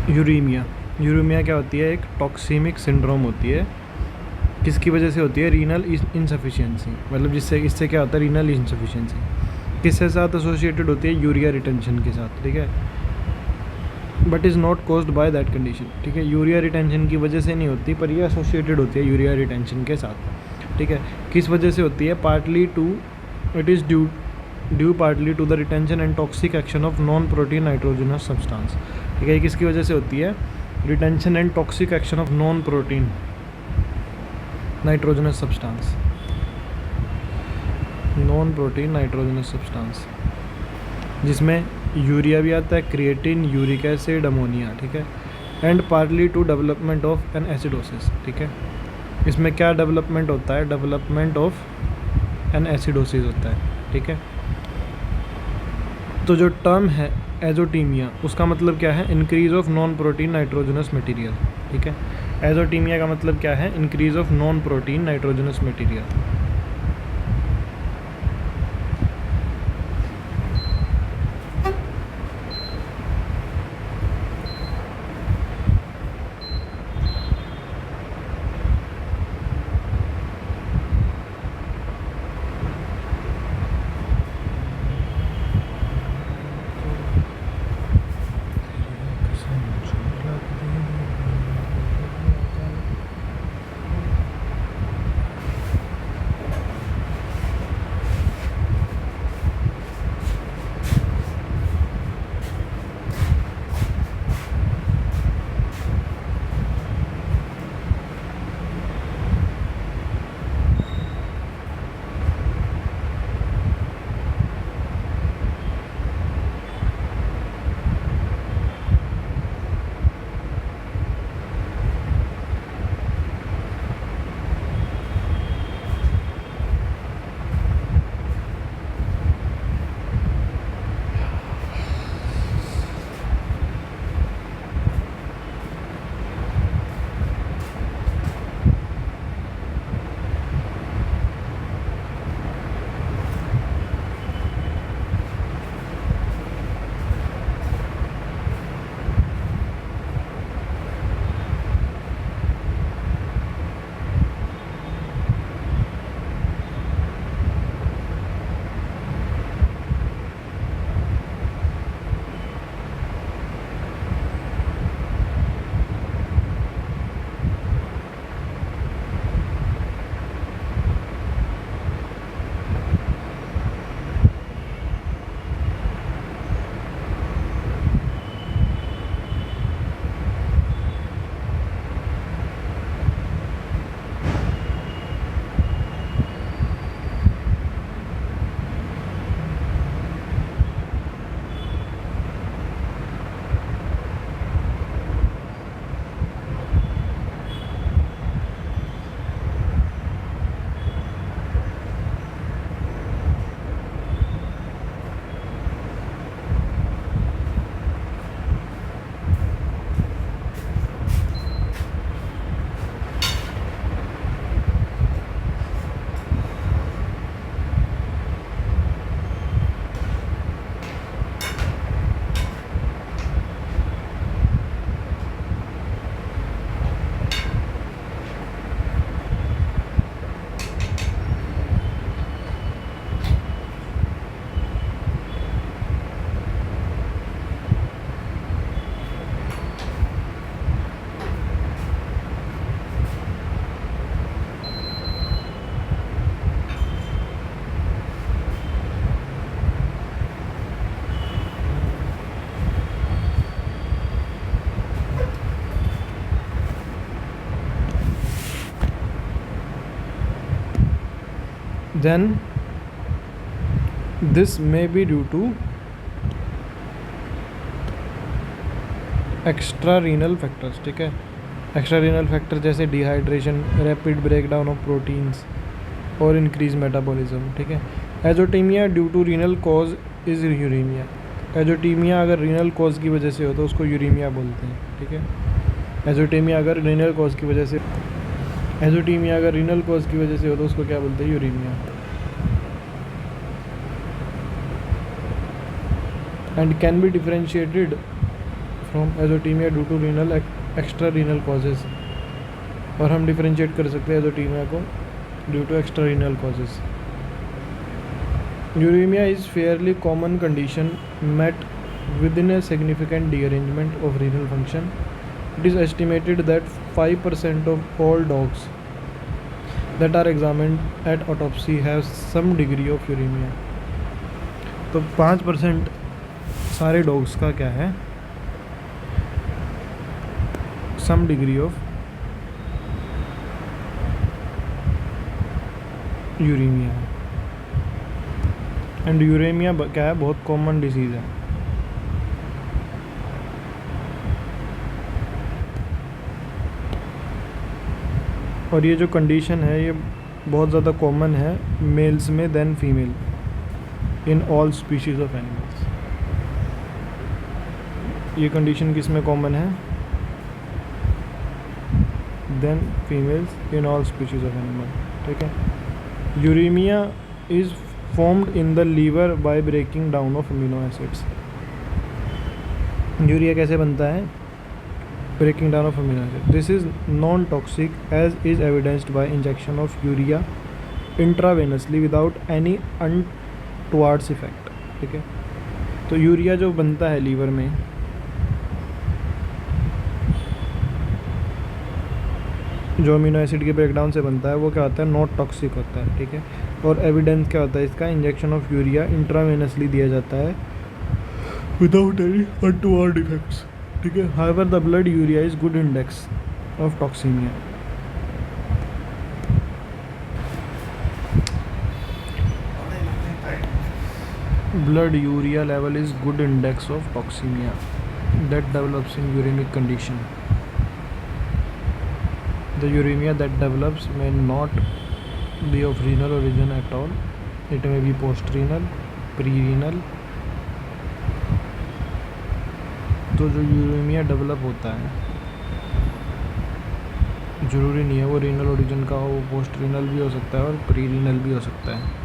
Uraemia क्या होती है? एक टॉक्सीमिक सिंड्रोम होती है। किसकी वजह से होती है? रीनल इनसफिशिएंसी, मतलब जिससे इससे क्या होता है? रीनल इनसफिशिएंसी किसके साथ एसोसिएटेड होती है? यूरिया रिटेंशन के साथ, ठीक है। But is not caused by that condition, ठीक है। यूरिया रिटेंशन की वजह से नहीं होती, पर ये एसोसिएटेड होती है यूरिया रिटेंशन के साथ, ठीक है। किस वजह से होती है? Partly to it is due partly to the retention and toxic action of non protein nitrogenous substance, ठीक है। किसकी वजह से होती है? Retention and toxic action of non protein nitrogenous substance, non protein nitrogenous substance, जिसमें यूरिया भी आता है, क्रिएटिन, यूरिक एसिड, अमोनिया, ठीक है। And partly to development of an acidosis, ठीक है। इसमें क्या डेवलपमेंट होता है? डेवलपमेंट ऑफ एन एसिडोसिस होता है, ठीक है। तो जो टर्म है एजोटीमिया, उसका मतलब क्या है? Increase of non protein nitrogenous material, ठीक है। एजोटीमिया का मतलब क्या है? Increase of non protein nitrogenous material. then this may be due to extra renal factors, ठीक है। एक्स्ट्रा रीनल फैक्टर जैसे dehydration, rapid breakdown of proteins और इंक्रीज मेटाबॉलिज्म, ठीक है। Azotemia due to renal cause is uremia. Azotemia अगर renal cause की वजह से हो तो उसको यूरेमिया बोलते हैं, ठीक है। एजोटीमिया अगर रीनल कॉज की वजह से हो तो उसको क्या बोलते हैं? Uremia. And can be differentiated from azotemia due to renal extra renal causes, और हम डिफरेंशिएट कर सकते हैं एजोटीमिया को due to extra renal causes. Uremia is fairly common condition met within a significant derangement of renal function. It is estimated that 5% of all dogs that are examined at autopsy have some degree of uremia. तो 5% सारे dogs का क्या है, some degree of uraemia है। And uraemia क्या है, बहुत common disease है। और ये जो कंडीशन है ये बहुत ज़्यादा कॉमन है मेल्स में than female in all species of animals. ये कंडीशन किस में कॉमन है, than females in all species of animal, ठीक है। Uremia is formed in the liver by breaking down of amino acids. Urea कैसे बनता है, breaking down of amino acid. This is non-toxic as is evidenced by injection of urea intravenously without any untoward effect, ठीक है। तो urea जो बनता है liver में, जो अमीनो एसिड के ब्रेकडाउन से बनता है, वो क्या होता है, नॉट टॉक्सिक होता है, ठीक है। और एविडेंस क्या होता है इसका, इंजेक्शन ऑफ यूरिया इंट्रावेनसली दिया जाता है विदाउट एनी अनटोवर्ड इफेक्ट्स, ठीक है। However the blood urea is good index of toxaemia. Blood urea level is good index of toxaemia that develops in uremic condition. The uremia that develops may not be of renal origin at all. It may be postrenal, prerenal. तो जो uraemia develop होता है ज़रूरी नहीं है वो renal origin का हो, वो पोस्ट रीनल भी हो सकता है और प्री रीनल भी हो सकता है।